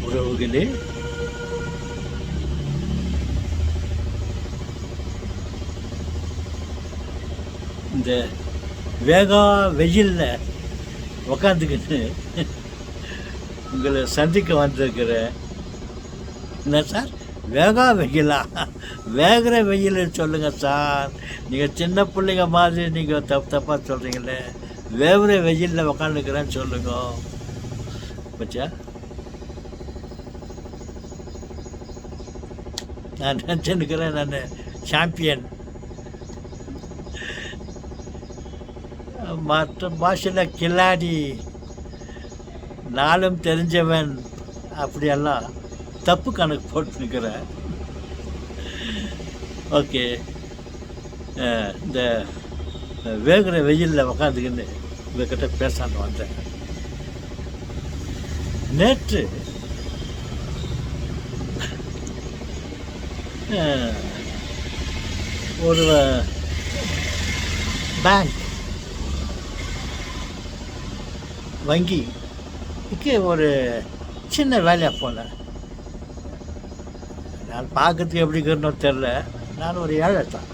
உறவுகளே, இந்த வேகா வெயிலில் உக்காந்துக்கிட்டு உங்களை சந்திக்க வந்திருக்கிற. என்ன சார், வேகா வெயிலா? வேகிற வெயில் சொல்லுங்கள் சார். நீங்கள் சின்ன பிள்ளைங்க மாதிரி நீங்கள் தப்பாக சொல்கிறீங்களே. வேகிற வெயிலில் உக்காந்துக்கிறேன்னு சொல்லுங்க. பச்சா, நான் நினச்சிருக்கிறேன் நான் சாம்பியன். மற்ற பாஷையில் கில்லாடி, நாளும் தெரிஞ்சவன், அப்படியெல்லாம் தப்பு கணக்கு போட்டுருக்கிறேன். ஓகே, இந்த வேகிற வெயிலில் உக்காந்துக்கின்னு உங்ககிட்ட பேசாமல் வந்தேன். நேற்று ஒரு பேங்க் வங்கிக்கு ஒரு சின்ன வேலையாக போனேன். நான் பார்க்கறதுக்கு எப்படி இருக்கணும் தெரில. நான் ஒரு ஏழை தான்.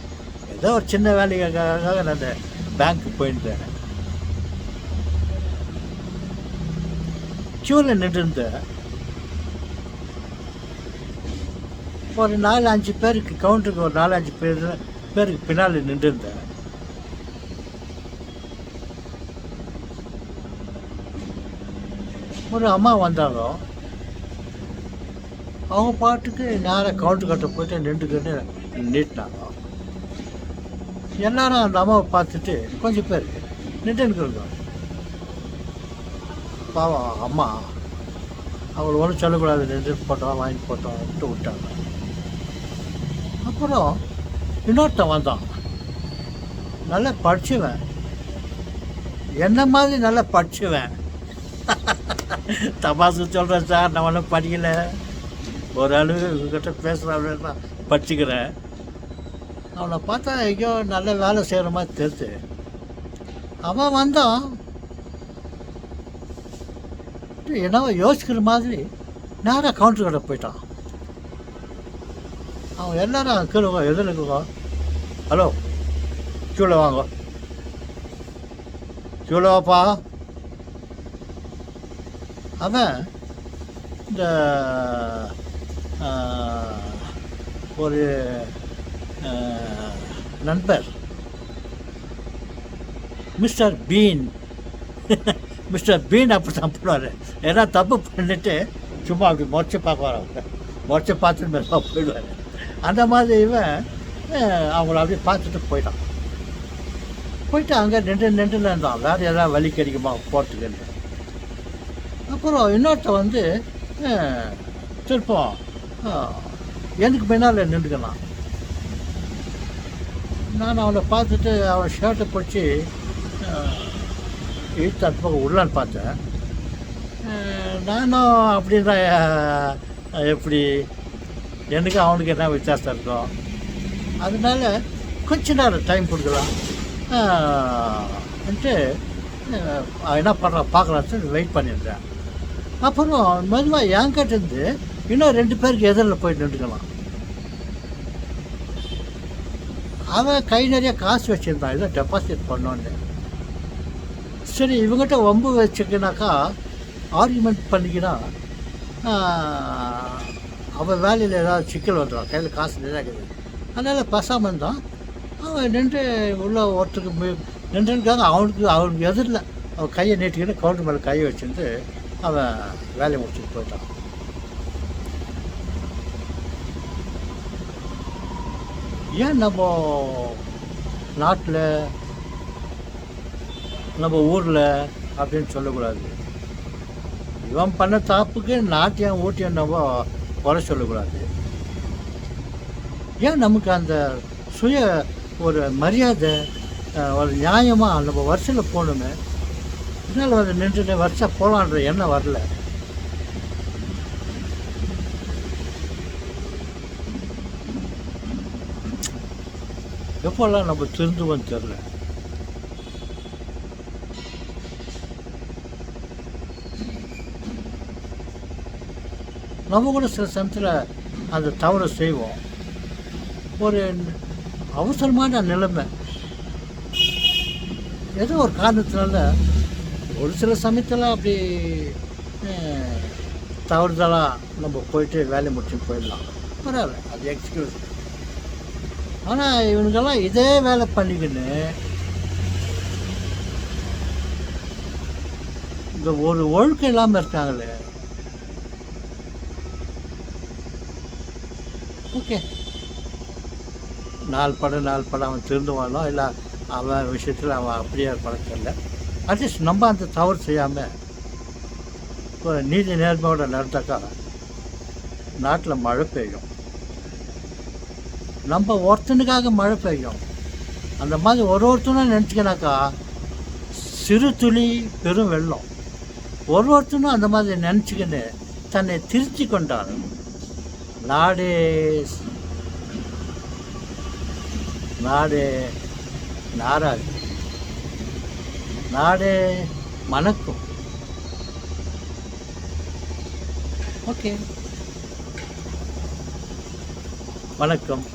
ஏதோ ஒரு சின்ன வேலைக்காக நான் பேங்க்கு போயிருந்தேன். க்யூவில் நின்றுருந்தேன். ஒரு 4-5 பேருக்கு, கவுண்டருக்கு ஒரு 4-5 பேருக்கு பின்னால் நின்றுருந்தேன். ஒரு அம்மா வந்தாங்க. அவங்க பாட்டுக்கு நேராக கவுண்டர் கட்ட போய்ட்டு நின்றுக்கிட்டு நீட்டினாங்க. எல்லாரும் அந்த அம்மாவை பார்த்துட்டு கொஞ்சம் பேர் நின்றுருக்குறோங்க. பாவம் அம்மா, அவங்கள ஒன்றும் சொல்லக்கூடாது, நின்று போட்டோம் வாங்கி போட்டோம்ட்டு விட்டாங்க. அப்புறம் இன்னொருத்தன் வந்தான். நல்லா படிச்சுவேன், என்ன மாதிரி நல்லா படிச்சுவேன். தபாசு சொல்கிறேன் சார், நான் ஒன்றும் படிக்கலை, ஒரு அளவு இவங்ககிட்ட பேசுகிறேன், நான் படிச்சுக்கிறேன். அவனை பார்த்தா எங்கேயோ நல்ல வேலை செய்கிற மாதிரி தெரியுது. அவன் வந்தான், என்னவோ யோசிக்கிற மாதிரி நேராக கவுண்டர் கடை போயிட்டான். அவன் எல்லாரும் கீழே எதில் இருக்குங்க, ஹலோ கீழே வாங்க, கீழே வாப்பா. அவன் இந்த ஒரு நண்பர் மிஸ்டர் பீன் மிஸ்டர் பீன் அப்படி தான் பண்ணுவார். ஏன்னா தப்பு பண்ணிட்டு சும்மா அப்படி முறைச்சி பார்க்குவார், முறைச்சி பார்த்துட்டு மெதுவாக போயிடுவார். அந்த மாதிரி இவன் அவங்கள அப்படியே பார்த்துட்டு போயிட்டு அங்கே நின்று இருந்தான். வேறு எதாவது வலி கிடைக்குமா போகிறதுக்கு. அப்புறம் இன்னொருத்த வந்து திருப்பம் எனக்கு பின்னால் நின்றுக்கலாம். நான் அவனை பார்த்துட்டு அவன் ஷர்ட்டை பிடிச்சி இழுத்து அந்த பக்கம் உள்ளான்னு பார்த்தேன். நானும் அப்படின்னா எப்படி, எனக்கு அவனுக்கு என்ன வித்தியாசம் இருக்கும். அதனால கொஞ்ச நேரம் டைம் கொடுக்கலாம் என்ன பண்ணுறான் பார்க்கலான்னு வெயிட் பண்ணியிருந்தேன். அப்புறம் மெதுவாக என்கிட்ட இருந்து இன்னும் 2 பேருக்கு எதிரில் போய் நின்றுக்கலாம். அவன் கை நிறைய காசு வச்சுருந்தான், இதை டெபாசிட் பண்ணோன்னு. சரி, இவங்ககிட்ட வம்பு வச்சுக்கினாக்கா, ஆர்குமெண்ட் பண்ணிக்கினா அவன் வேலையில் ஏதாவது சிக்கல் வந்துடும், கையில் காசு நிறையா இருக்குது. அதனால் பேசாமல் இருந்தான். அவன் நின்று உள்ள ஒருத்தருக்கு நின்றுக்காக அவனுக்கு எதிரில் அவன் கையை நீட்டிக்கிட்டு கவுண்டர் மேலே கையை வச்சுருந்து அவன் வேலையை முடிச்சுட்டு போயிட்டான். ஏன் நம்ம நாட்டில், நம்ம ஊரில் அப்படின்னு சொல்லக்கூடாது. இவன் பண்ண தாப்புக்கு நாட்டியம் ஊட்டியம் நம்ம குறை சொல்லக்கூடாது. ஏன் நமக்கு அந்த சுய ஒரு மரியாதை, ஒரு நியாயமாக நம்ம வரிசையில் போகணுமே. இதனால் வந்து நின்று வருஷம் போகலான்ற எண்ணம் வரல. எப்போல்லாம் நம்ம திருந்துவோன்னு தெரில. நம்ம கூட சில சமயத்தில் அந்த தவறை செய்வோம். ஒரு அவசரமான நிலைமை, ஏதோ ஒரு காரணத்தினால ஒரு சில சமயத்தில் அப்படி தவறுதலாக நம்ம போயிட்டு வேலையை முடிச்சுட்டு போயிடலாம், பரவாயில்ல, அது எக்ஸ்கியூஸ். ஆனால் இவனுங்கெல்லாம் இதே வேலை பண்ணிக்கின்னு இந்த ஒரு ஒழுக்கம் இல்லாமல் இருக்காங்களே. ஓகே, 4 படம் அவன் திருந்துவானோ இல்லை அவன் விஷயத்தில் அவன் அப்படியே பழக்கல. அட்லீஸ்ட் நம்ம அந்த தவறு செய்யாமல் ஒரு நீதி நேர்மையோட நடந்தாக்கா நாட்டில் மழை பெய்யும். நம்ம ஒருத்தனுக்காக மழை பெய்யும். அந்த மாதிரி ஒருத்தனும் நினச்சிக்கினாக்கா சிறு துளி பெரும் வெள்ளம். ஒருத்தனும் அந்த மாதிரி நினச்சிக்கின்னு தன்னை திருத்தி கொண்டான். நாடே நாராது, நாடே மணக்கும். ஓகே, வணக்கம்.